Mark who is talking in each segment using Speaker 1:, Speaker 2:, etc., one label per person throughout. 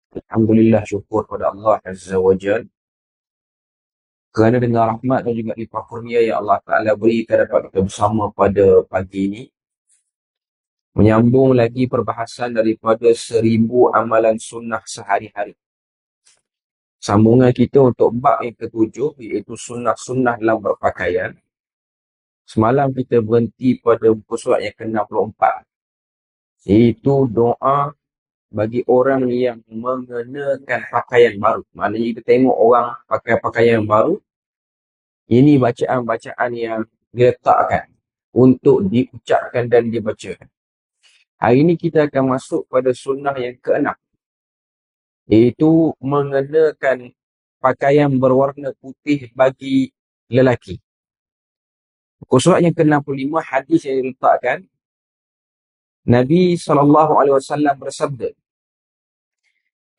Speaker 1: Alhamdulillah, syukur pada Allah Azza wa Jal kerana dengan rahmat dan juga limpah kurnia yang Allah Ta'ala berikan dapat kita bersama pada pagi ini, menyambung lagi perbahasan daripada 1000 amalan sunnah sehari-hari. Sambungan kita untuk bab yang ketujuh, iaitu sunnah-sunnah dalam berpakaian. Semalam kita berhenti pada muka surat yang ke-64, iaitu doa bagi orang yang mengenakan pakaian baru. Maknanya kita tengok orang pakai pakaian baru, ini bacaan-bacaan yang diletakkan untuk diucapkan dan dibacakan. Hari ini kita akan masuk pada sunnah yang ke-6, iaitu mengenakan pakaian berwarna putih bagi lelaki. Muka surat yang ke-65, hadis yang diletakkan, Nabi SAW bersabda,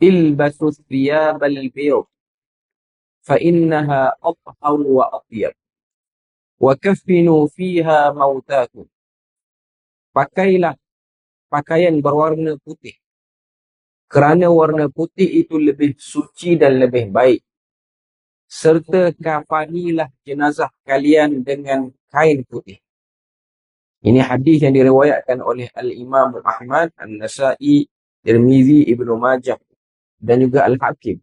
Speaker 1: "Ilbasu thiyabal bayd fa innaha athhar wa atyab wa kaffinu fiha mautakum." Pakailah pakaian berwarna putih, kerana warna putih itu lebih suci dan lebih baik. Serta kafanilah jenazah kalian dengan kain putih. Ini hadis yang diriwayatkan oleh Al-Imam Ahmad, An-Nasai, Tirmizi, Ibnu Majah dan juga Al-Hakim.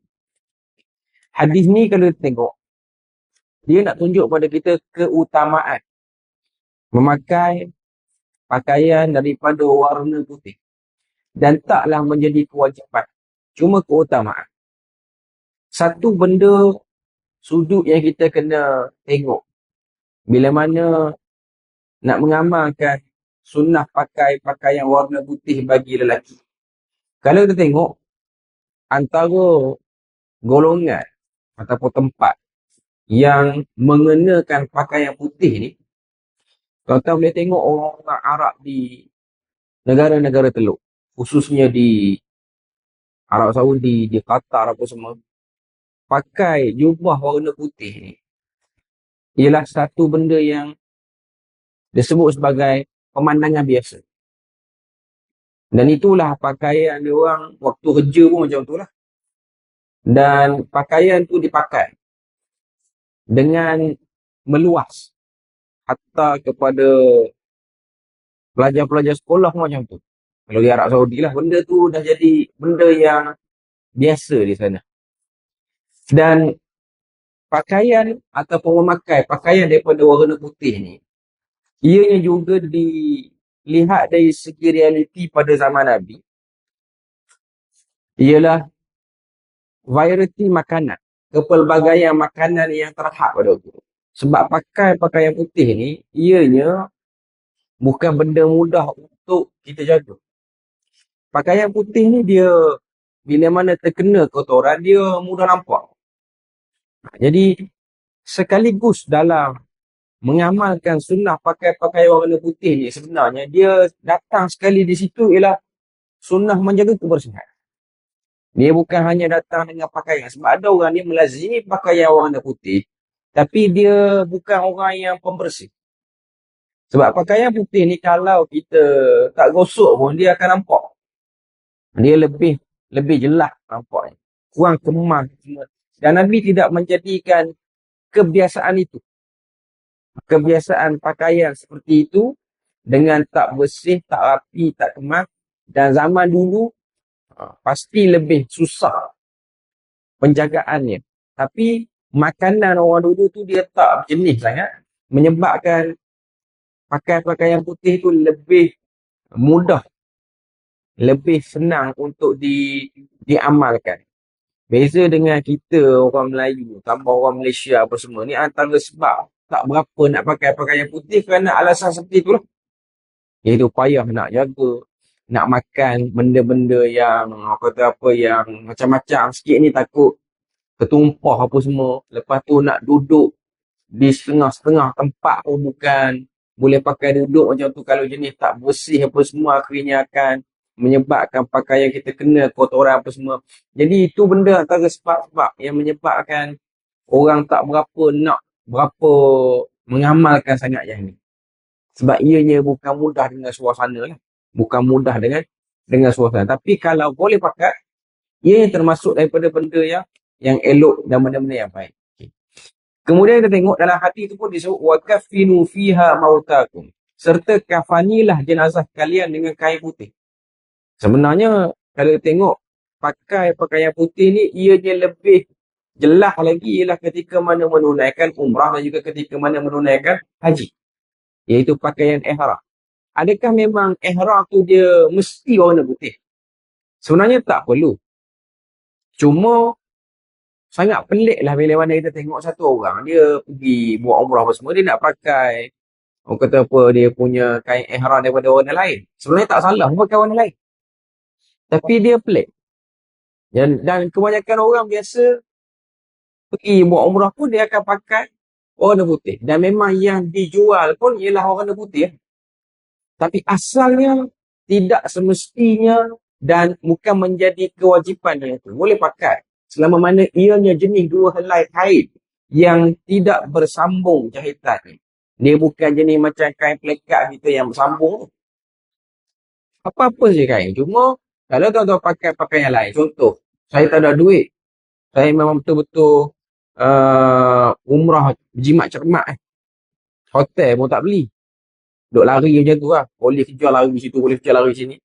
Speaker 1: Hadis ni kalau kita tengok, dia nak tunjuk pada kita keutamaan memakai pakaian daripada warna putih. Dan taklah menjadi kewajipan, cuma keutamaan. Satu benda sudut yang kita kena tengok bila mana nak mengamalkan sunnah pakai pakaian warna putih bagi lelaki. Kalau kita tengok antara golongan ataupun tempat yang mengenakan pakaian putih ni, tuan-tuan boleh tengok orang-orang Arab di negara-negara Teluk, khususnya di Arab Saudi, di Qatar apa semua, pakai jubah warna putih ni ialah satu benda yang disebut sebagai pemandangan biasa. Dan itulah pakaian dia orang waktu kerja pun macam tu lah. Dan pakaian tu dipakai dengan meluas hatta kepada pelajar-pelajar sekolah pun macam tu. Kalau di Arab Saudi lah, benda tu dah jadi benda yang biasa di sana. Dan pakaian ataupun memakai pakaian daripada warna putih ni, ianya juga dilihat dari segi realiti pada zaman Nabi, ialah variety makanan, kepelbagaian makanan yang terhad pada waktu itu. Sebab pakai pakaian putih ni, ianya bukan benda mudah untuk kita jaga. Pakaian putih ni dia, bila mana terkena kotoran, dia mudah nampak. Jadi, sekaligus dalam mengamalkan sunnah pakai pakaian warna putih ni, sebenarnya dia datang sekali di situ ialah sunnah menjaga kebersihan. Dia bukan hanya datang dengan pakaian. Sebab ada orang ni melazimi pakaian warna putih, tapi dia bukan orang yang pembersih. Sebab pakaian putih ni kalau kita tak gosok pun dia akan nampak. Dia lebih jelas nampaknya. Kurang kemas. Dan Nabi tidak menjadikan kebiasaan itu, kebiasaan pakaian seperti itu dengan tak bersih, tak rapi, tak kemas. Dan zaman dulu pasti lebih susah penjagaannya. Tapi makanan orang dulu tu dia tak jenis sangat, menyebabkan pakai pakaian putih tu lebih mudah, lebih senang untuk diamalkan. Beza dengan kita orang Melayu, tambah orang Malaysia apa semua ni, antara sebab tak berapa nak pakai pakaian putih kerana alasan seperti itulah. Iaitu payah nak jaga, nak makan benda-benda yang kata apa yang macam-macam sikit ni, takut ketumpah apa semua. Lepas tu nak duduk di setengah-setengah tempat pun bukan boleh pakai duduk macam tu. Kalau jenis tak bersih apa semua, akhirnya akan menyebabkan pakaian kita kena kotoran apa semua. Jadi itu benda antara sebab-sebab yang menyebabkan orang tak berapa mengamalkan sangat yang ni. Sebab ianya bukan mudah dengan suasana lah. Bukan mudah dengan suasana. Tapi kalau boleh pakai, Ia termasuk daripada benda yang elok dan benda-benda yang baik. Okay. Kemudian kita tengok dalam hadis itu pun disebut wakafinu fiha mautakum. Serta kafanilah jenazah kalian dengan kain putih. Sebenarnya kalau tengok pakai pakaian putih ni ianya lebih jelas lagi ialah ketika mana menunaikan umrah dan juga ketika mana menunaikan haji. Iaitu pakaian ihram. Adakah memang ihram tu dia mesti warna putih? Sebenarnya tak perlu. Cuma sangat pelik lah bila mana kita tengok satu orang dia pergi buat umrah apa semua, dia nak pakai orang kata apa, dia punya kain ihram daripada warna lain. Sebenarnya tak salah pakai warna lain, tapi dia pelik. Dan kebanyakan orang biasa pergi buat umrah pun dia akan pakai warna putih, dan memang yang dijual pun ialah warna putih. Tapi asalnya tidak semestinya dan bukan menjadi kewajipan itu. Boleh pakai selama mana ianya jenis dua helai kain yang tidak bersambung jahitannya. Dia bukan jenis macam kain plekat kita yang bersambung. Apa-apa je kain. Cuma kalau tuan-tuan pakai pakaian lain, contoh, saya tak ada duit. Saya memang betul-betul umrah jimat cermat. Hotel pun tak beli. Duk lari macam tu lah. Boleh kejar lari di situ, boleh kejar lari sini.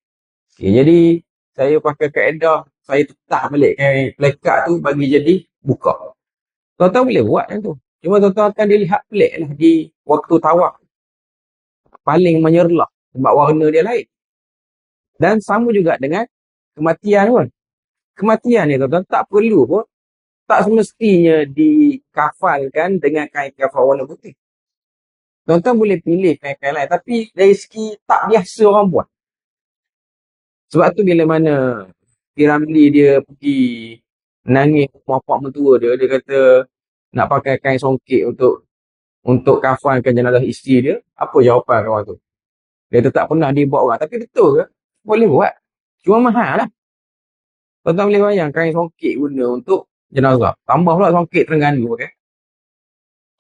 Speaker 1: Okay, jadi saya pakai kaedah, saya tetap balik kain plekat tu bagi jadi buka. Tuan-tuan boleh buat macam tu. Cuma tuan-tuan akan dilihat pelik lah di waktu tawaf. Paling menyerlah sebab warna dia lain. Dan sama juga dengan kematian pun. Kematian ni tuan-tuan tak perlu pun, tak semestinya dikafalkan dengan kain kafal warna putih. Tuan-tuan boleh pilih kain-kain lain, tapi dari segi tak biasa orang buat. Sebab tu bila mana Piramli dia pergi nangis bapak mentua dia kata nak pakai kain songkit untuk kafankan jenazah isteri dia, apa jawapan kawan tu? Dia tak pernah dibuat orang. Tapi betul ke? Boleh buat. Cuma mahal lah. Tuan-tuan boleh bayang kain songkit guna untuk jenazah. Tambah pula songkit Terengganu pakai.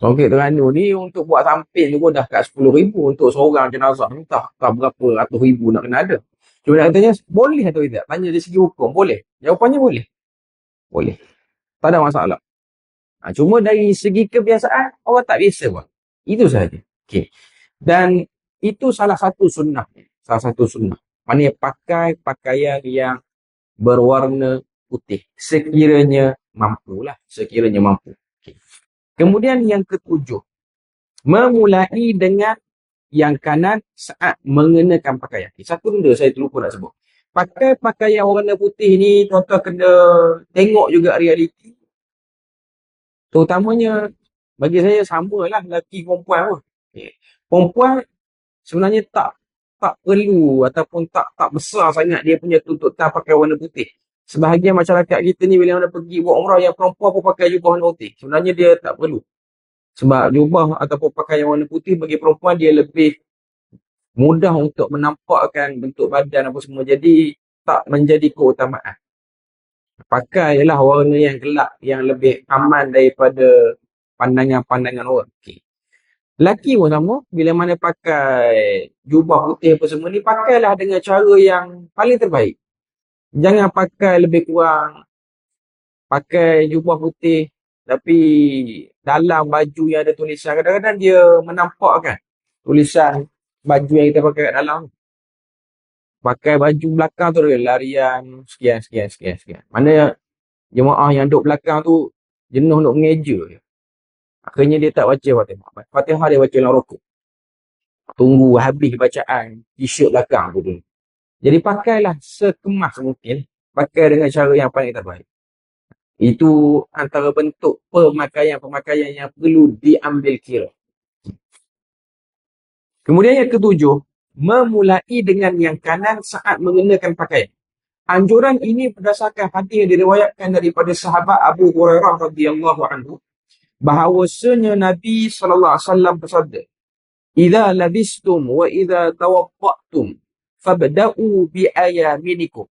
Speaker 1: Songkit Terengganu ni untuk buat samping tu pun dah kat 10,000 untuk seorang jenazah. Entah berapa ratus ribu nak kena ada. Cuma nak katanya, boleh atau tidak? Tanya dari segi hukum, boleh. Jawapannya boleh. Boleh. Tak ada masalah. Cuma dari segi kebiasaan, orang tak biasa buat. Itu sahaja. Okay. Dan itu salah satu sunnah. Salah satu sunnah. Maknanya pakai pakaian yang berwarna putih. Sekiranya mampulah. Sekiranya mampu. Okay. Kemudian yang ketujuh. Memulai dengan yang kanan saat mengenakan pakaian. Satu benda saya terlupa nak sebut. Pakai pakaian warna putih ni, tuan-tuan kena tengok juga realiti. Terutamanya, bagi saya samalah lelaki perempuan pun. Perempuan sebenarnya tak perlu ataupun tak besar sangat dia punya tuntutan pakai warna putih. Sebahagian masyarakat kita ni bila mana pergi buat umrah yang perempuan pun pakai jubah warna putih. Sebenarnya dia tak perlu. Sebab jubah ataupun pakaian warna putih bagi perempuan dia lebih mudah untuk menampakkan bentuk badan apa semua. Jadi tak menjadi keutamaan. Pakailah warna yang gelap yang lebih aman daripada pandangan-pandangan orang. Okay. Lelaki pun sama. Bila mana pakai jubah putih apa semua ni, pakailah dengan cara yang paling terbaik. Jangan pakai lebih kurang. Pakai jubah putih tapi dalam baju yang ada tulisan, kadang-kadang dia menampakkan tulisan baju yang kita pakai kat dalam. Pakai baju belakang tu dia larian sekian. Mana jemaah yang duduk belakang tu jenuh nak mengeja je. Akhirnya dia tak baca Fatihah. Fatihah dia baca dalam rokok. Tunggu habis bacaan t-shirt belakang tu dulu. Jadi pakailah sekemas mungkin. Pakai dengan cara yang paling terbaik. Itu antara bentuk pemakaian yang perlu diambil kira. Kemudian yang ketujuh, memulai dengan yang kanan saat mengenakan pakaian. Anjuran ini berdasarkan hadis yang diriwayatkan daripada sahabat Abu Hurairah radhiyallahu anhu bahawasanya Nabi sallallahu alaihi wasallam bersabda, "Idza labistum wa idza tawadda'tum fabda'u bi ayaminikum."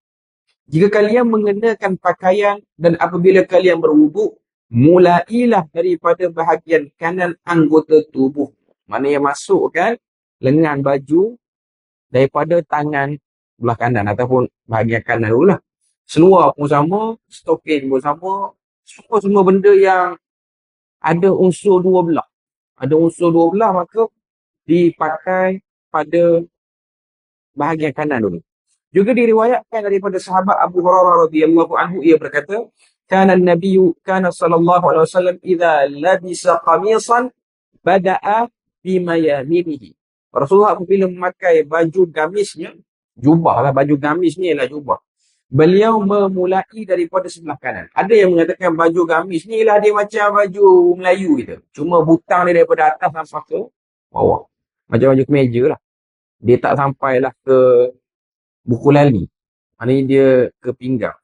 Speaker 1: Jika kalian mengenakan pakaian dan apabila kalian berwuduk, mulailah daripada bahagian kanan anggota tubuh. Mana yang masukkan lengan baju daripada tangan belah kanan ataupun bahagian kanan dulu lah. Seluar pun sama, stokin pun sama, semua benda yang ada unsur dua belah. Ada unsur dua belah, maka dipakai pada bahagian kanan dulu. Juga diriwayatkan daripada sahabat Abu Hurairah radhiyallahu anhu, ia berkata, kana sallallahu alaihi wasallam idza labisa qamisan bada'a bimayaminihi. Rasulullah apabila memakai baju gamisnya, jubah lah, baju gamis ni ialah jubah. Beliau memulai daripada sebelah kanan. Ada yang mengatakan baju gamis ni ialah dia macam baju Melayu kita. Cuma butang dia daripada atas sampai ke bawah. Macam baju kemeja lah. Dia tak sampailah ke buku lali. Maknanya dia ke pinggang.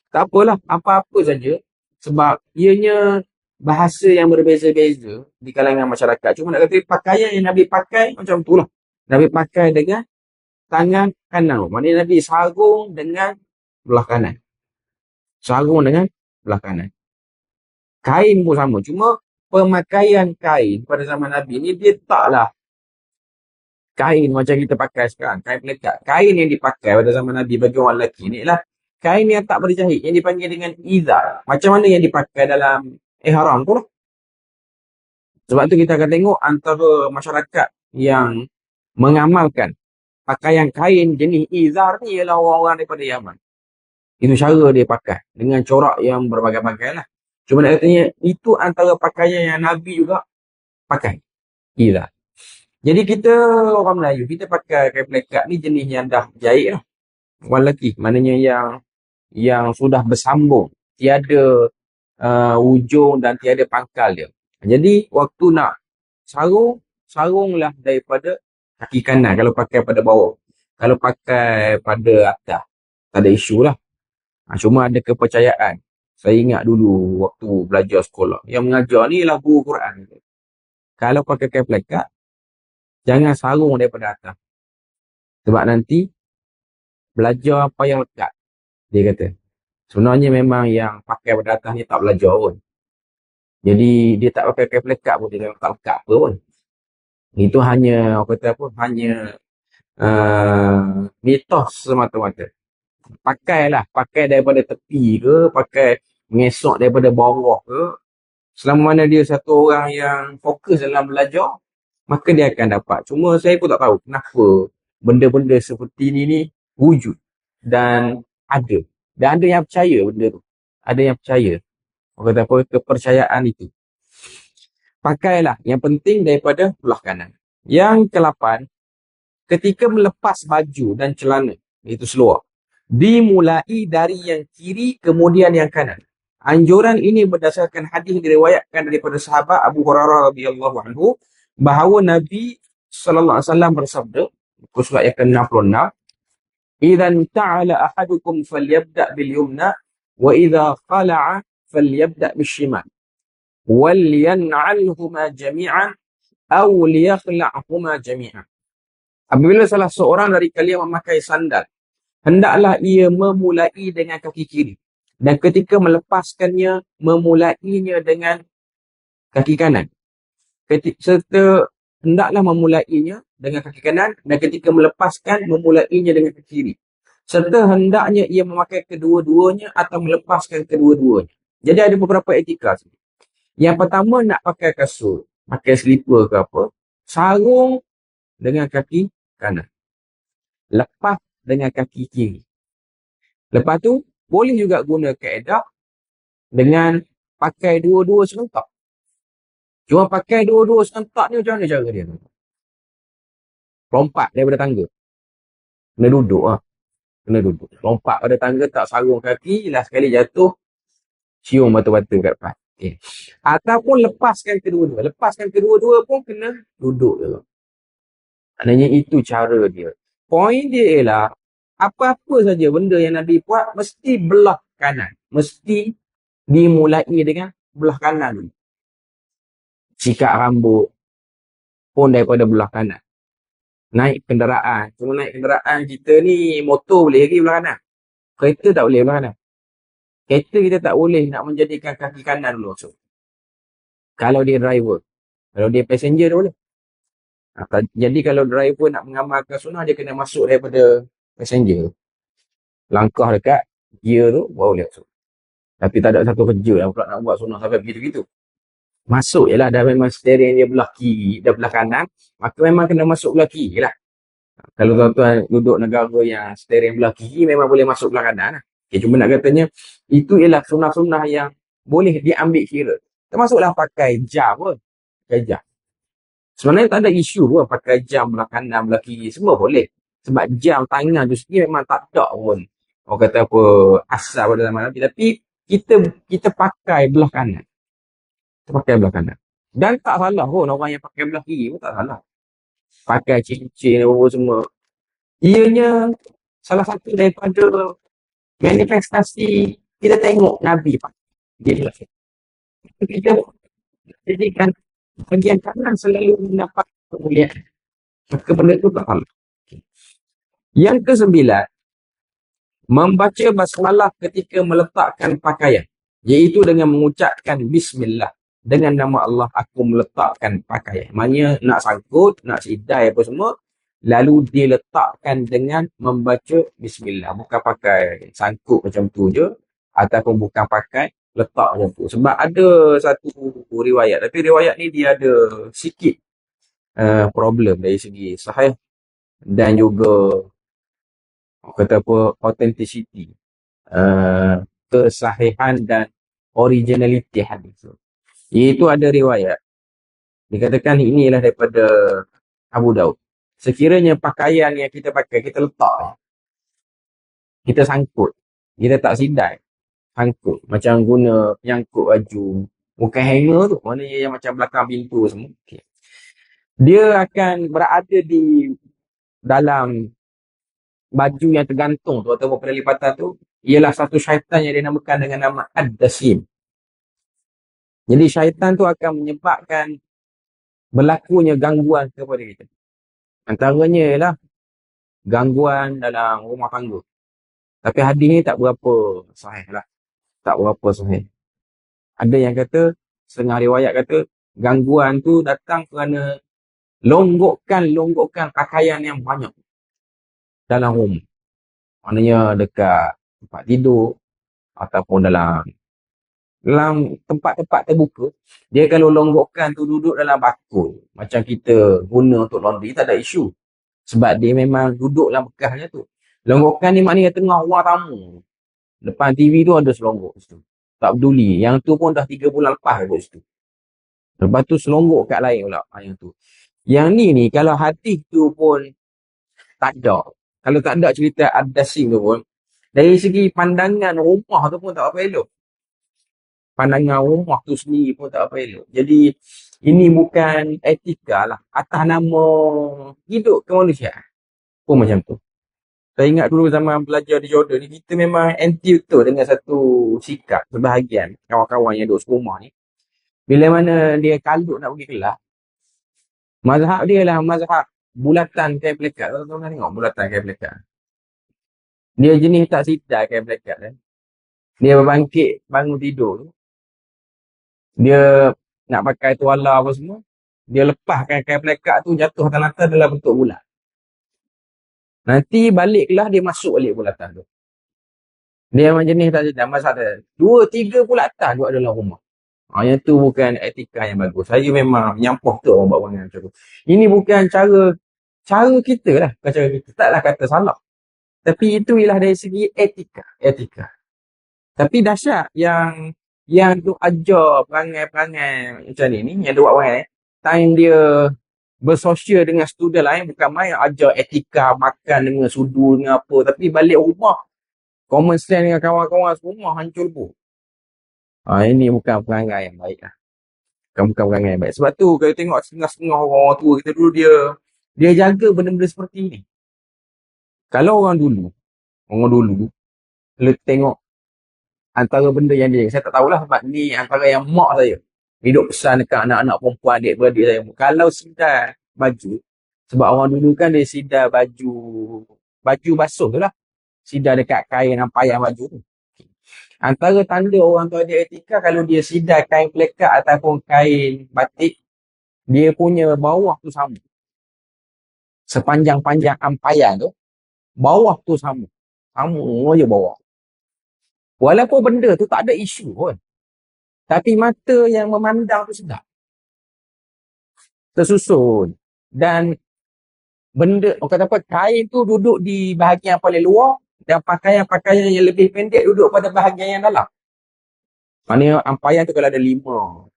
Speaker 1: Tak apalah, apa-apa saja. Sebab ianya bahasa yang berbeza-beza di kalangan masyarakat. Cuma nak kata pakaian yang Nabi pakai macam tu lah. Nabi pakai dengan tangan kanan. Maknanya Nabi sarung dengan belah kanan. Sarung dengan belah kanan. Kain pun sama. Cuma pemakaian kain pada zaman Nabi ni dia taklah kain macam kita pakai sekarang. Kain pelekat. Kain yang dipakai pada zaman Nabi bagi orang lelaki ni lah kain yang tak berjahit. Yang dipanggil dengan izar. Macam mana yang dipakai dalam ihram tu lah. Sebab tu kita akan tengok antara masyarakat yang mengamalkan pakaian kain jenis izar ni ialah orang-orang daripada Yaman. Itu cara dia pakai. Dengan corak yang berbagai-bagai lah. Cuma nak katanya, itu antara pakaian yang Nabi juga pakai. Izar. Jadi kita orang Melayu, kita pakai kain pelekat ni jenis yang dah jahit lah. Orang lelaki. Maknanya yang sudah bersambung. Tiada ujung dan tiada pangkal dia. Jadi waktu nak sarunglah daripada kaki kanan kalau pakai pada bawah. Kalau pakai pada atas, tak ada isu lah. Cuma ada kepercayaan. Saya ingat dulu waktu belajar sekolah. Yang mengajar ni ialah guru Quran. Kalau pakai kain pelekat, jangan sarung daripada atas. Sebab nanti belajar apa yang lekat. Dia kata. Sebenarnya memang yang pakai pada atas ni tak belajar pun. Jadi dia tak pakai kain pelekat pun, dia tak lekat apa pun. Itu hanya, hanya mitos semata-mata. Pakai daripada tepi ke, pakai mengesok daripada bawah ke, selama mana dia satu orang yang fokus dalam belajar, maka dia akan dapat. Cuma saya pun tak tahu kenapa benda-benda seperti ni wujud dan ada. Dan ada yang percaya benda tu. Ada yang percaya. Orang kata kepercayaan itu. Pakailah yang penting daripada belah kanan. Yang ke-8, ketika melepas baju dan celana, iaitu seluar, dimulai dari yang kiri kemudian yang kanan. Anjuran ini berdasarkan hadis diriwayatkan daripada sahabat Abu Hurairah radhiyallahu anhu bahawa Nabi sallallahu alaihi wasallam bersabda, muka surat yang ke-66, "Idzan ta'ala ahadukum falyabda' bil yumna wa idza khala'a falyabda' bis shimal wal yan'alhuma jami'an aw liyakhla'huma jami'an." Apabila salah seorang dari kalian memakai sandal, hendaklah ia memulai dengan kaki kiri. Dan ketika melepaskannya, memulainya dengan kaki kanan. Serta hendaklah memulainya dengan kaki kanan. Dan ketika melepaskan, memulainya dengan kaki kiri. Serta hendaknya ia memakai kedua-duanya atau melepaskan kedua-duanya. Jadi ada beberapa etika. Yang pertama, nak pakai kasut, pakai slipper ke apa, sarung dengan kaki kanan. Lepas dengan kaki kiri. Lepas tu, boleh juga guna kaedah dengan pakai dua-dua serentak. Cuma pakai dua-dua serentak ni macam mana cara dia? Lompat daripada tangga. Kena duduk lah. Kena duduk. Lompat pada tangga, tak sarung kaki, lah sekali jatuh, cium batu-batu kat depan. Okay. Ataupun lepaskan kedua-dua. Lepaskan kedua-dua pun kena duduk je. Maknanya itu cara dia. Poin dia ialah, apa-apa saja benda yang Nabi buat, mesti belah kanan. Mesti dimulai dengan belah kanan dulu. Sikat rambut pun daripada belah kanan. Naik kenderaan. Cuma naik kenderaan kita ni, motor boleh lagi belah kanan. Kereta tak boleh belah kanan. Kereta kita tak boleh nak menjadikan kaki kanan dulu. So, kalau dia driver. Kalau dia passenger dia boleh. Jadi kalau driver nak mengamalkan sunnah, dia kena masuk daripada passenger. Langkah dekat Dia tu baru boleh masuk. Tapi tak ada satu kerja yang pula nak buat sunnah sampai begitu-gitu. Masuk je lah, dah memang steering dia belah kiri, dah belah kanan, maka memang kena masuk belah kiri lah. Kalau tuan-tuan duduk negara yang steering belah kiri, memang boleh masuk belah kanan lah. Okay, cuma nak katanya, itu ialah sunnah-sunnah yang boleh diambil kira. Termasuklah pakai jam pun. Pakai jam. Sebenarnya tak ada isu pun pakai jam belah kanan, belah kiri. Semua boleh. Sebab jam tangan tu sendiri memang tak ada pun. Orang kata apa, asal pada zaman Nabi. Tapi kita pakai belah kanan. Kita pakai belah kanan. Dan tak salah pun orang yang pakai belah kiri pun tak salah. Pakai cincin apa semua. Ianya salah satu daripada manifestasi kita tengok Nabi Pak. Dia kita jadikan bahagian kanan selalu mendapat kemuliaan. Maka benda itu tak salah. Yang kesembilan, membaca basmalah ketika meletakkan pakaian, iaitu dengan mengucapkan bismillah. Dengan nama Allah aku meletakkan pakaian. Maknanya nak sangkut, nak sidai apa semua, lalu diletakkan dengan membaca bismillah. Bukan pakai sangkut macam tu je, ataupun bukan pakai letak macam tu. Sebab ada satu riwayat, tapi riwayat ni dia ada sikit problem dari segi sahih dan juga kata apa, authenticity, kesahihan dan originality hadis. Iaitu ada riwayat dikatakan ini ialah daripada Abu Daud. Sekiranya pakaian yang kita pakai, kita letak, kita sangkut, kita tak sidai, sangkut, macam guna penyangkut baju, bukan hanger tu, maknanya yang macam belakang pintu semua. Okay. Dia akan berada di dalam baju yang tergantung tu ataupun penelipatan tu, ialah satu syaitan yang dinamakan dengan nama Ad-Dasim. Jadi syaitan tu akan menyebabkan berlakunya gangguan kepada kita. Antaranya ialah gangguan dalam rumah tangga. Tapi hadis ni tak berapa sahih lah. Tak berapa sahih. Ada yang kata, setengah riwayat kata, gangguan tu datang kerana longgokkan pakaian yang banyak dalam rumah. Maknanya dekat tempat tidur ataupun dalam tempat-tempat terbuka. Dia kalau longgokkan tu duduk dalam bakul, macam kita guna untuk laundry, tak ada isu. Sebab dia memang duduk dalam bekasnya tu. Longgokkan ni maknanya tengah ruang tamu. Depan TV tu ada selonggok situ. Tak peduli. Yang tu pun dah 3 bulan lepas kat situ. Lepas tu selonggok kat lain pula. Yang tu. Yang ni kalau hadis tu pun tak ada. Kalau tak ada cerita Ad-Dasim tu pun, dari segi pandangan rumah tu pun tak apa elok. Pandangan rumah tu sendiri pun tak apa elok. Jadi, ini bukan etika lah. Atas nama hidup kemanusiaan pun macam tu. Saya ingat dulu zaman belajar di Jordan ni, kita memang anti betul dengan satu sikap sebahagian kawan-kawan yang duduk serumah ni. Bila mana dia kalut nak pergi kelas, mazhab dia lah mazhab bulatan kain pelekat. Tuan-tuan tengok bulatan kain pelekat. Dia jenis tak sidai kain pelekat kan. Dia berbangkit bangun tidur tu. Dia nak pakai tuala apa semua. Dia lepaskan kain pelekat tu jatuh atas lantai dalam bentuk bulat. Nanti balik kelas dia masuk balik bulatan tu. Dia memang jenis tak sedar. Masa ada 2-3 bulatan juga dalam rumah. Yang tu bukan etika yang bagus. Saya memang menyampah tu orang buat bangang macam tu. Ini bukan cara kita lah. Bukan cara kita. Taklah kata salah. Tapi itu ialah dari segi etika. Tapi dahsyat yang tu ajar perangai-perangai macam ni, yang tu buat perangai ni, time dia bersosial dengan student lain, bukan main ajar etika makan dengan sudu dengan apa, tapi balik rumah common sense dengan kawan-kawan semua hancur pun. Ini bukan perangai yang baik lah. Bukan perangai yang baik. Sebab tu kalau tengok setengah-setengah orang tua kita dulu, dia jaga benda-benda seperti ni. Kalau orang dulu kalau tengok antara benda yang dia, saya tak tahulah sebab ni antara yang mak saya hidup pesan dekat anak-anak perempuan, adik-beradik saya. Kalau sidai baju, sebab orang dulu kan dia sidai baju basuh tu lah. Sidai dekat kain ampayan baju tu. Antara tanda orang tu ada etika, kalau dia sidai kain pelekat ataupun kain batik, dia punya bawah tu sama. Sepanjang-panjang ampayan tu, bawah tu sama. Sama je bawah. Walaupun benda tu tak ada isu pun. Tapi mata yang memandang tu sedap. Tersusun. Dan benda, orang kata apa, kain tu duduk di bahagian paling luar dan pakaian-pakaian yang lebih pendek duduk pada bahagian yang dalam. Maknanya ampayan tu kalau ada lima,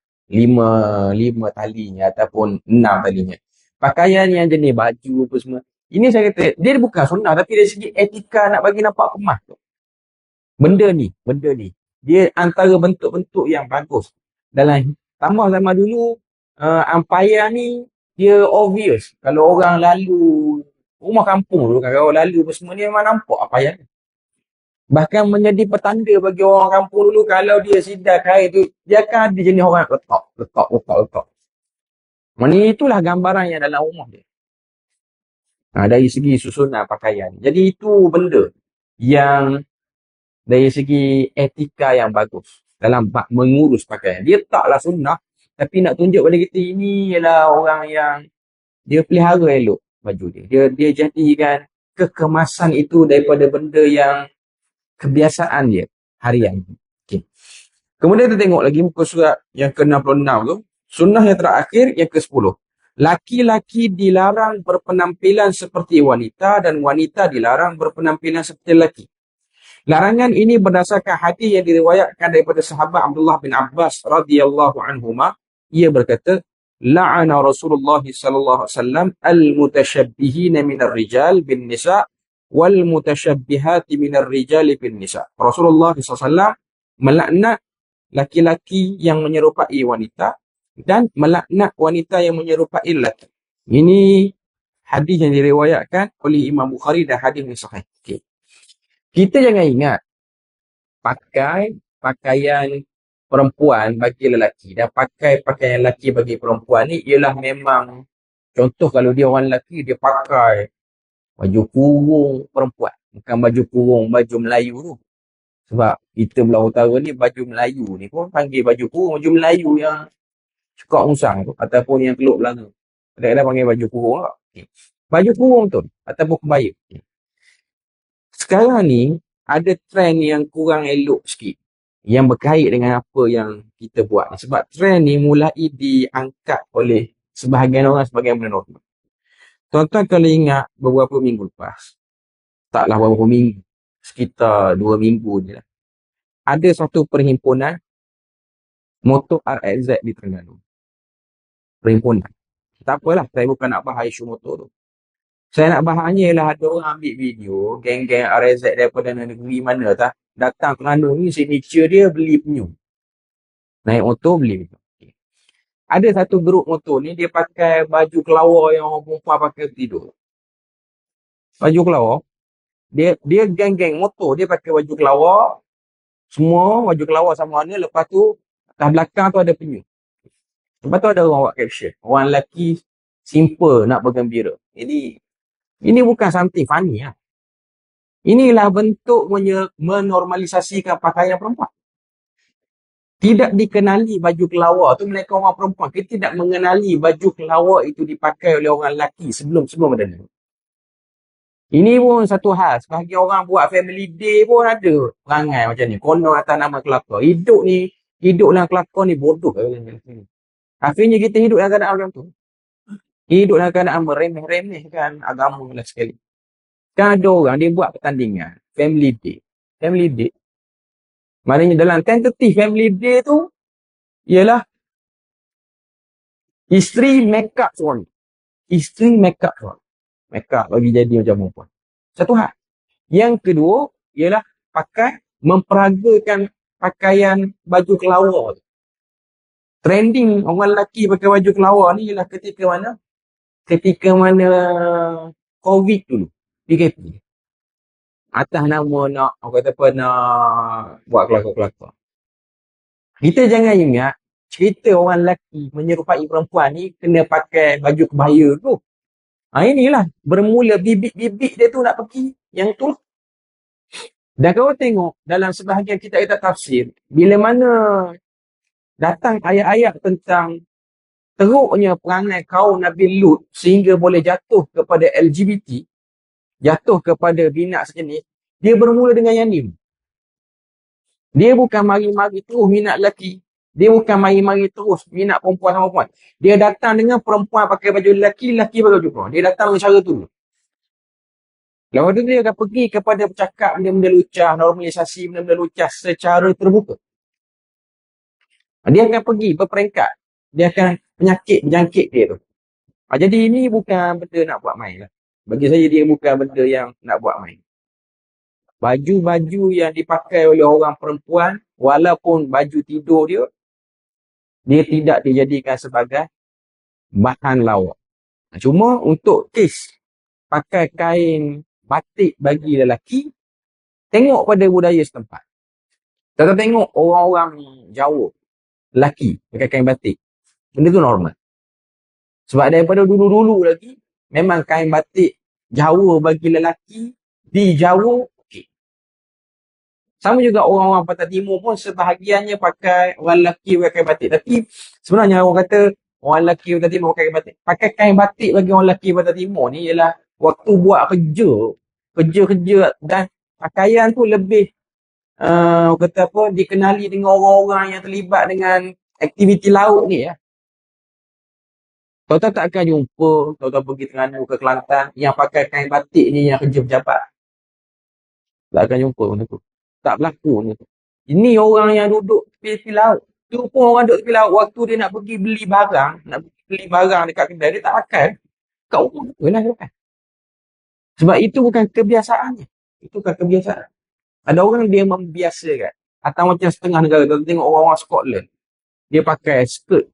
Speaker 1: lima talinya ataupun 6 talinya. Pakaian yang jenis baju apa semua. Ini saya kata, dia bukan sunnah tapi dari segi etika nak bagi nampak kemas tu. Benda ni. Dia antara bentuk-bentuk yang bagus. Dalam tambah zaman dulu, ampayan ni, dia obvious. Kalau orang lalu, rumah kampung dulu kan, kalau lalu apa semua ni memang nampak ampayan. Bahkan menjadi petanda bagi orang kampung dulu, kalau dia sidar kain tu, dia akan ada jenis orang letak. Maksudnya itulah gambaran yang dalam rumah dia. Dari segi susunan pakaian. Jadi itu benda yang dari segi etika yang bagus dalam mengurus pakaian. Dia taklah sunnah, tapi nak tunjuk pada kita ini ialah orang yang dia pelihara elok baju dia. Dia jadikan kekemasan itu daripada benda yang kebiasaan dia harian. Okay. Kemudian kita tengok lagi muka surat yang ke-66 tu. Sunnah yang terakhir yang ke-10. Laki-laki dilarang berpenampilan seperti wanita dan wanita dilarang berpenampilan seperti lelaki. Larangan ini berdasarkan hadis yang diriwayatkan daripada sahabat Abdullah bin Abbas radhiyallahu anhuma. Ia berkata, la'ana Rasulullah sallallahu alaihi wasallam al-mutasyabbihina minar rijal bin nisa wal mutasyabbihati minar rijal bin nisa. Rasulullah sallallahu alaihi wasallam melaknat laki-laki yang menyerupai wanita dan melaknat wanita yang menyerupai lelaki. Ini hadis yang diriwayatkan oleh Imam Bukhari dan hadis yang sahih. Okay. Kita jangan ingat pakai pakaian perempuan bagi lelaki dan pakai pakaian lelaki bagi perempuan ni ialah memang, contoh kalau dia orang lelaki, dia pakai baju kurung perempuan, bukan baju kurung baju Melayu tu. Sebab kita belah utara ni baju Melayu ni pun panggil baju kurung, baju Melayu yang cekak musang tu ataupun yang keluk belanga. Kadang-kadang panggil baju kurung lah. Okay. Baju kurung tu ataupun kebaya. Okay. Sekarang ni ada trend yang kurang elok sikit yang berkait dengan apa yang kita buat ni. Sebab trend ni mulai diangkat oleh sebahagian orang sebagai benda normal. Tuan-tuan kalau ingat beberapa minggu lepas, taklah beberapa minggu, sekitar 2 minggu je lah, ada satu perhimpunan motor RXZ di Terengganu. Perhimpunan. Tak apalah, saya bukan nak bahas isu motor tu. Saya nak bahasnya ialah ada orang ambil video, geng-geng RXZ daripada negeri mana tak, datang ke Terengganu ni, signature dia beli penyu. Naik motor, beli penyu. Okay. Ada satu grup motor ni, dia pakai baju kelawar yang orang perempuan pakai tidur. Baju kelawar. Dia geng-geng motor, dia pakai baju kelawar. Semua baju kelawar sama warna, lepas tu, atas belakang tu ada penyu. Lepas tu ada orang buat caption. Orang lelaki simple nak bergembira. Jadi, ini bukan something funny lah. Inilah bentuk menormalisasikan pakaian perempuan. Tidak dikenali baju kelawar tu melainkan orang perempuan. Kita tidak mengenali baju kelawar itu dipakai oleh orang lelaki sebelum ada ni. Ini pun satu hal. Sebahagian orang buat family day pun ada perangai macam ni. Konon atas nama kelakar. Hidup dalam kelakar ni bodoh. Akhirnya kita hidup dalam keadaan macam tu. Hidup dalam keadaan meremeh-remehkan agama lah sekali. Kan ada orang dia buat pertandingan family day. Family day. Maknanya dalam tentative family day tu ialah isteri make up seorang. Isteri make up seorang. Make up bagi jadi macam perempuan. Satu hal. Yang kedua ialah memperagakan pakaian baju kelawar tu. Trending orang lelaki pakai baju kelawar ni ialah ketika mana COVID dulu. PKP. Atas nama nak buat kelakar-kelakar. Kita jangan ingat cerita orang lelaki menyerupai perempuan ni kena pakai baju kebaya tu. Inilah bermula bibit-bibit dia tu nak pergi yang tu. Dan kalau tengok dalam sebahagian kitab-kitab tafsir, bila mana datang ayat-ayat tentang teruknya perangai kaum Nabi Lut sehingga boleh jatuh kepada LGBT, jatuh kepada bina sejenis, dia bermula dengan yang ni. Dia bukan mari-mari terus minat lelaki. Dia bukan mari-mari terus minat perempuan sama perempuan. Dia datang dengan perempuan pakai baju lelaki, lelaki pakai baju perempuan. Dia datang dengan cara tu. Lepas tu dia akan pergi kepada bercakap benda-benda lucah, normalisasi benda-benda lucah secara terbuka. Dia akan pergi berperingkat. Dia akan berjangkit dia tu. Jadi ini bukan benda nak buat main lah. Bagi saya dia bukan benda yang nak buat main. Baju-baju yang dipakai oleh orang perempuan, walaupun baju tidur dia, dia tidak dijadikan sebagai bahan lawak. Cuma untuk kes pakai kain batik bagi lelaki, tengok pada budaya setempat. Kita tengok orang-orang Jawa, lelaki pakai kain batik. Benda tu normal. Sebab daripada dulu-dulu lagi, memang kain batik Jawa bagi lelaki, di Jawa, okey. Sama juga orang-orang Pantai Timur pun sebahagiannya pakai, orang lelaki pakai kain batik. Tapi sebenarnya orang kata, orang lelaki Pantai Timur pakai kain batik. Pakai kain batik bagi orang lelaki Pantai Timur ni ialah waktu buat kerja-kerja dan pakaian tu lebih kata apa, dikenali dengan orang-orang yang terlibat dengan aktiviti laut ni ya. Tahu-tahu tak akan jumpa, tahu-tahu pergi Terengganu ke Kelantan, yang pakai kain batik ni yang kerja pejabat. Tak akan jumpa benda tu. Tak berlaku benda tu. Ini orang yang duduk tepi laut. Tu pun orang duduk tepi laut, waktu dia nak pergi beli barang dekat kedai, dia tak pakai. Kat rumah tu lah dia pakai. Sebab itu bukan kebiasaannya. Itu bukan kebiasaan. Ada orang dia membiasakan. Atau macam setengah negara, kita tengok orang-orang Scotland. Dia pakai skirt.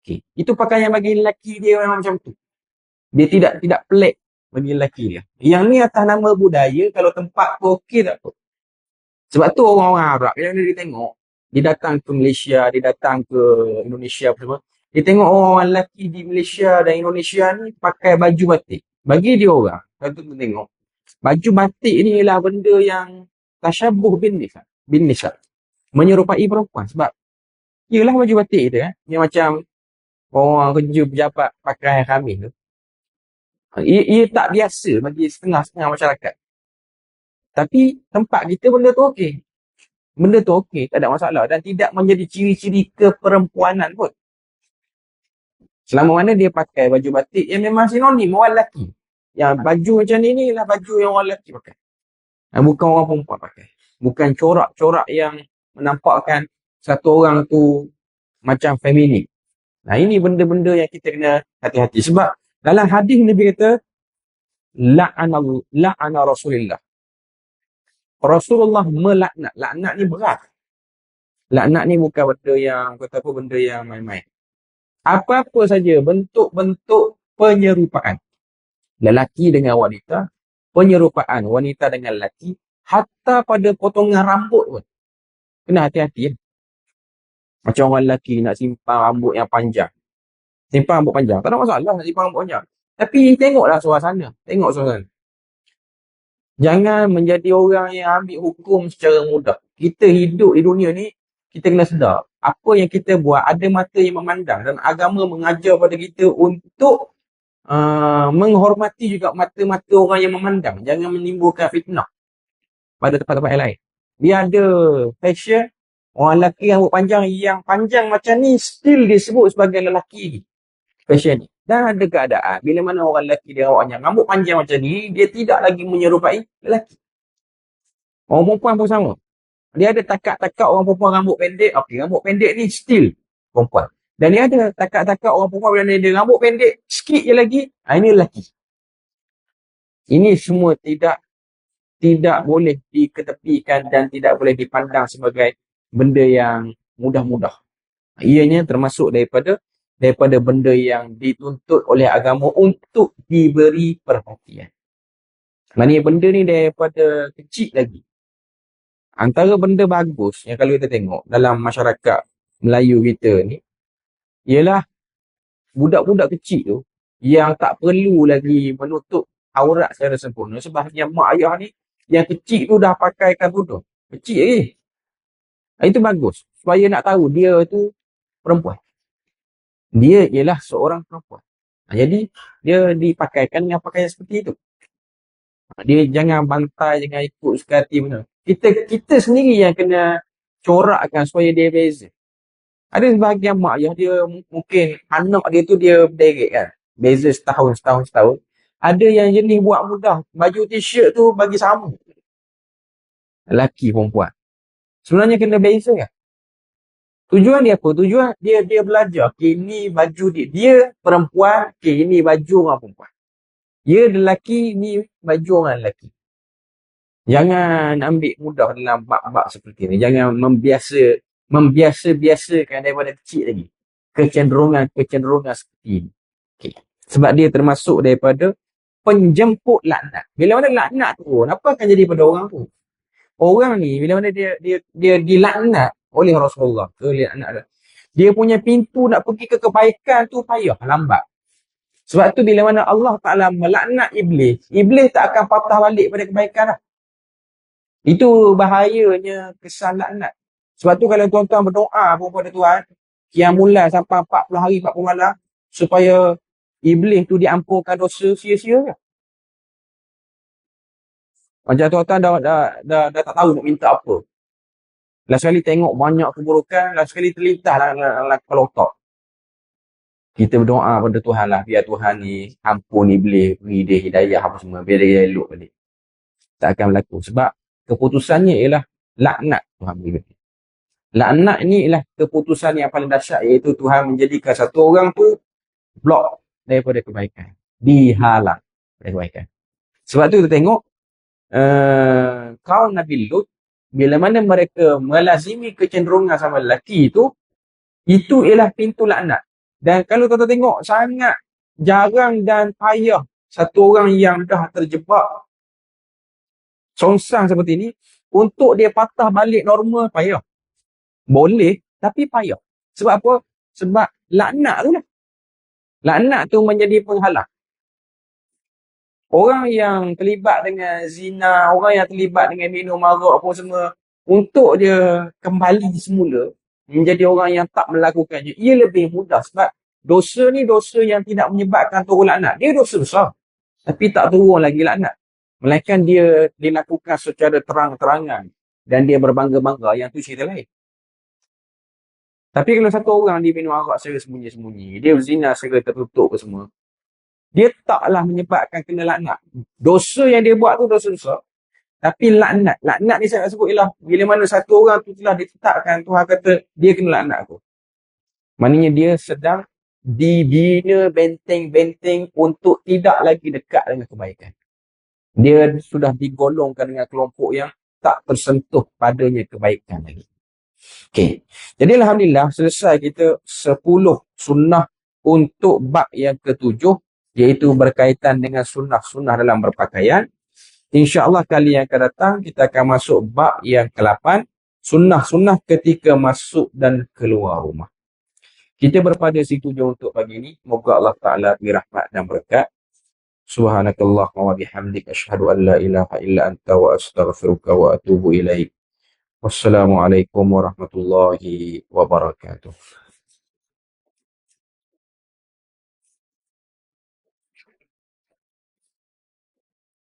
Speaker 1: Okay. Itu pakaian bagi lelaki dia memang macam tu. Dia tidak pelik bagi lelaki dia. Yang ni atas nama budaya, kalau tempat tu okey tak apa. Sebab tu orang-orang Arab, bila dia tengok, dia datang ke Malaysia, dia datang ke Indonesia, apa, dia tengok orang lelaki di Malaysia dan Indonesia ni pakai baju batik. Bagi dia orang, kalau tu tengok, baju batik ni ialah benda yang tasyabuh bin nisa. Menyerupai perempuan. Sebab, ialah baju batik tu yang macam orang kerja pejabat pakai khamis tu. Ia tak biasa bagi setengah-setengah masyarakat. Tapi tempat kita benda tu okey. Benda tu okey, tak ada masalah. Dan tidak menjadi ciri-ciri keperempuanan pun. Selama mana dia pakai baju batik yang memang sinonim orang lelaki. Yang baju macam ni lah baju yang orang lelaki pakai. Bukan orang perempuan pakai. Bukan corak-corak yang menampakkan satu orang tu macam feminin. Nah, ini benda-benda yang kita kena hati-hati. Sebab dalam hadis Nabi kata, la'ana Rasulullah. Rasulullah melaknat. Laknat ni berat. Laknat ni bukan benda yang, kata apa, benda yang main-main. Apa-apa saja bentuk-bentuk penyerupaan. Lelaki dengan wanita, penyerupaan wanita dengan lelaki, hatta pada potongan rambut pun. Kena hati-hati. Macam orang lelaki nak simpan rambut yang panjang. Simpan rambut panjang. Tak ada masalah nak simpan rambut panjang. Tapi tengoklah suasana. Tengok suasana. Jangan menjadi orang yang ambil hukum secara mudah. Kita hidup di dunia ni, kita kena sedar. Apa yang kita buat, ada mata yang memandang. Dan agama mengajar pada kita untuk menghormati juga mata-mata orang yang memandang. Jangan menimbulkan fitnah pada tempat-tempat yang lain. Dia ada fashion, orang lelaki rambut panjang yang panjang macam ni, still disebut sebagai lelaki fashion ni. Dan ada keadaan, bila mana orang lelaki dia rambut panjang macam ni, dia tidak lagi menyerupai lelaki. Orang perempuan pun sama. Dia ada takat-takat orang perempuan rambut pendek. Okey, rambut pendek ni still perempuan. Dan dia ada takat-takat orang perempuan bila dia rambut pendek, sikit je lagi, ini lelaki. Ini semua tidak boleh diketepikan dan tidak boleh dipandang sebagai benda yang mudah-mudah. Ianya termasuk daripada benda yang dituntut oleh agama untuk diberi perhatian. Maknanya benda ni daripada kecil lagi. Antara benda bagus yang kalau kita tengok dalam masyarakat Melayu kita ni, ialah budak-budak kecil tu yang tak perlu lagi menutup aurat secara sempurna. Sebab yang mak ayah ni, yang kecil tu dah pakaikan tudung. Kecil lagi. Itu bagus. Supaya nak tahu dia tu perempuan. Dia ialah seorang perempuan. Jadi, dia dipakaikan dengan pakaian seperti itu. Dia jangan bantai, jangan ikut suka hati benda. Kita sendiri yang kena corakkan supaya dia beza. Ada sebahagian mak ayah dia mungkin anak dia tu dia berderet kan. Beza setahun. Ada yang jenis buat mudah. Baju t-shirt tu bagi sama. Lelaki perempuan. Sebenarnya kena beza kan. Tujuan dia apa? Tujuan dia belajar. Okay, ini baju dia. Dia perempuan. Okay, ini baju orang perempuan. Dia lelaki, ni baju orang lelaki. Jangan ambil mudah dalam bab-bab seperti ni. Jangan membiasa-biasakan daripada kecil lagi. Kecenderungan seperti ini. Okay. Sebab dia termasuk daripada penjemput laknat. Bila mana laknat tu, apa akan jadi pada orang tu? Orang ni, bila mana dia dilaknat oleh Rasulullah. Dia punya pintu nak pergi ke kebaikan tu payah, lambat. Sebab tu bila mana Allah Ta'ala melaknat Iblis, Iblis tak akan patah balik pada kebaikan lah. Itu bahayanya kesan laknat. Sebab tu kalau tuan-tuan berdoa pun pada Tuhan, Qiyamul sampai 40 hari 40 malam, supaya Iblis tu diampunkan dosa, sia-sia ke? Macam tuan-tuan dah tak tahu nak minta apa. Last sekali tengok banyak keburukan, last sekali terlintas dalam kepala otak. Kita berdoa pada Tuhan lah, biar Tuhan ni ampun Iblis, beri dia hidayah apa semua, biar dia elok balik. Tak akan berlaku. Sebab keputusannya ialah laknat Tuhan beri balik. Laknat ni ialah keputusan yang paling dahsyat, iaitu Tuhan menjadikan satu orang tu blok daripada kebaikan. Dihalang daripada kebaikan. Sebab tu kita tengok, kaum Nabi Lut, bila mana mereka melazimi kecenderungan sama lelaki itu ialah pintu laknat. Dan kalau tuan-tuan tengok, sangat jarang dan payah satu orang yang dah terjebak songsang seperti ini, untuk dia patah balik normal payah. Boleh, tapi payah. Sebab apa? Sebab laknat tu lah. Laknat tu menjadi penghalang. Orang yang terlibat dengan zina, orang yang terlibat dengan minum arak apa semua, untuk dia kembali semula menjadi orang yang tak melakukannya, ia lebih mudah. Sebab dosa ni dosa yang tidak menyebabkan turun laknat. Dia dosa besar, tapi tak turun lagi laknat. Melainkan dia dilakukan secara terang-terangan dan dia berbangga-bangga, yang tu cerita lain. Tapi kalau satu orang dia minum arak secara sembunyi-sembunyi, dia berzina secara tertutup ke semua, dia taklah menyebabkan kena laknat. Dosa yang dia buat tu dosa besar. Tapi laknat ni saya nak sebut ialah bila mana satu orang tu telah ditetapkan, Tuhan kata dia kena laknat aku. Maknanya dia sedang dibina benteng-benteng untuk tidak lagi dekat dengan kebaikan. Dia sudah digolongkan dengan kelompok yang tak tersentuh padanya kebaikan lagi. Okey. Jadi alhamdulillah selesai kita 10 sunnah untuk bab yang ke-7, iaitu berkaitan dengan sunnah-sunnah dalam berpakaian. InsyaAllah kali yang akan datang kita akan masuk bab yang ke-8, sunnah-sunnah ketika masuk dan keluar rumah. Kita berpada situ je untuk pagi ini. Moga Allah Ta'ala beri rahmat dan berkat. Subhanakallah wa bihamdik asyhadu an la ilaha illa anta wa astaghfiruka wa atubu ilaik. Wassalamualaikum warahmatullahi wabarakatuh.